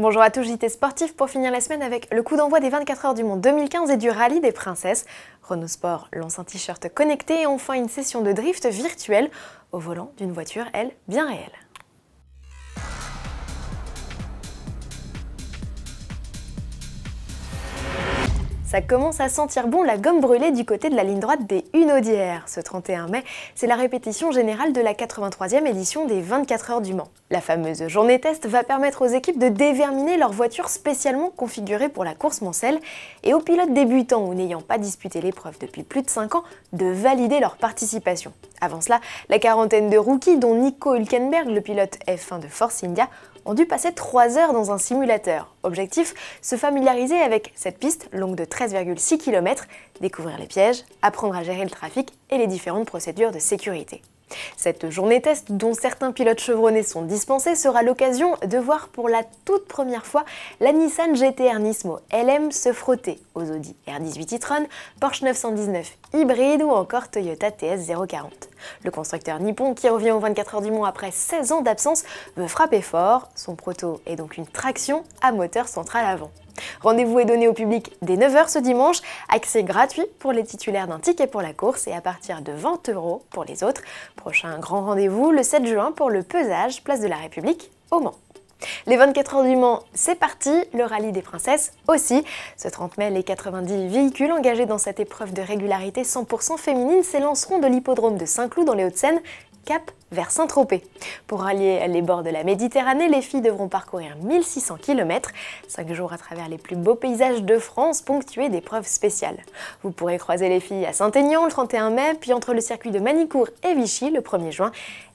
Bonjour à tous, JT Sportif pour finir la semaine avec le coup d'envoi des 24 heures du monde 2015 et du rallye des princesses. Renault Sport lance un t-shirt connecté et enfin une session de drift virtuelle au volant d'une voiture, elle, bien réelle. Ça commence à sentir bon la gomme brûlée du côté de la ligne droite des Hunaudières. Ce 31 mai, c'est la répétition générale de la 83e édition des 24 heures du Mans. La fameuse journée test va permettre aux équipes de déverminer leurs voitures spécialement configurées pour la course mancelle et aux pilotes débutants ou n'ayant pas disputé l'épreuve depuis plus de 5 ans de valider leur participation. Avant cela, la quarantaine de rookies, dont Nico Hülkenberg, le pilote F1 de Force India, ont dû passer 3 heures dans un simulateur. Objectif, se familiariser avec cette piste longue de 13,6 km, découvrir les pièges, apprendre à gérer le trafic et les différentes procédures de sécurité. Cette journée test, dont certains pilotes chevronnés sont dispensés, sera l'occasion de voir pour la toute première fois la Nissan GT-R Nismo LM se frotter aux Audi R18 e-tron, Porsche 919 hybride ou encore Toyota TS040. Le constructeur nippon, qui revient aux 24 heures du Mans après 16 ans d'absence, veut frapper fort. Son proto est donc une traction à moteur central avant. Rendez-vous est donné au public dès 9 h ce dimanche, accès gratuit pour les titulaires d'un ticket pour la course et à partir de 20 € pour les autres. Prochain grand rendez-vous le 7 juin pour le pesage, place de la République au Mans. Les 24 heures du Mans, c'est parti, le rallye des princesses aussi. Ce 30 mai, les 90 véhicules engagés dans cette épreuve de régularité 100% féminine s'élanceront de l'hippodrome de Saint-Cloud dans les Hauts-de-Seine, cap vers Saint-Tropez. Pour rallier les bords de la Méditerranée, les filles devront parcourir 1600 km, 5 jours à travers les plus beaux paysages de France, ponctués d'épreuves spéciales. Vous pourrez croiser les filles à Saint-Aignan le 31 mai, puis entre le circuit de Manicourt et Vichy le 1er juin.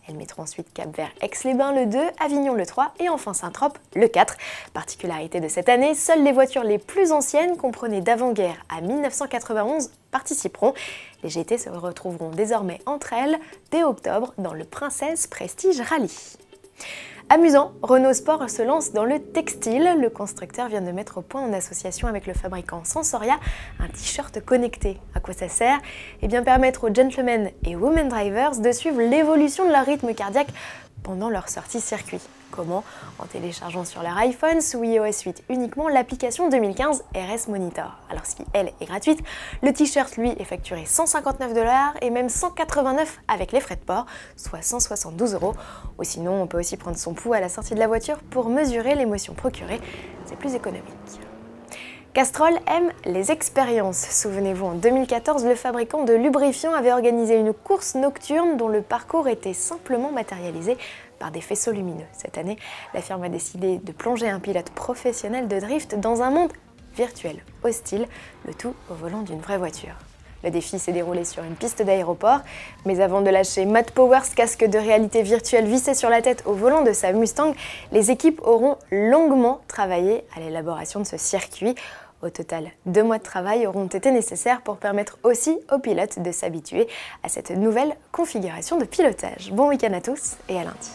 Elles mettront ensuite cap vers Aix-les-Bains le 2, Avignon le 3 et enfin Saint-Trope le 4. Particularité de cette année, seules les voitures les plus anciennes, comprenées d'avant-guerre à 1991, participeront. Les GT se retrouveront désormais entre elles dès octobre dans le Princess Prestige Rally. Amusant, Renault Sport se lance dans le textile. Le constructeur vient de mettre au point en association avec le fabricant Sensoria un t-shirt connecté. À quoi ça sert? Eh bien permettre aux gentlemen et women drivers de suivre l'évolution de leur rythme cardiaque pendant leur sortie circuit. Comment? En téléchargeant sur leur iPhone sous iOS 8 uniquement l'application 2015 RS Monitor. Alors si elle est gratuite, le t-shirt lui est facturé 159 $ et même 189 avec les frais de port, soit 172 €. Ou sinon, on peut aussi prendre son pouls à la sortie de la voiture pour mesurer l'émotion procurée, c'est plus économique. Castrol aime les expériences. Souvenez-vous, en 2014, le fabricant de lubrifiants avait organisé une course nocturne dont le parcours était simplement matérialisé par des faisceaux lumineux. Cette année, la firme a décidé de plonger un pilote professionnel de drift dans un monde virtuel hostile, le tout au volant d'une vraie voiture. Le défi s'est déroulé sur une piste d'aéroport, mais avant de lâcher Matt Powers, casque de réalité virtuelle vissé sur la tête au volant de sa Mustang, les équipes auront longuement travaillé à l'élaboration de ce circuit. Au total, 2 mois de travail auront été nécessaires pour permettre aussi aux pilotes de s'habituer à cette nouvelle configuration de pilotage. Bon week-end à tous et à lundi.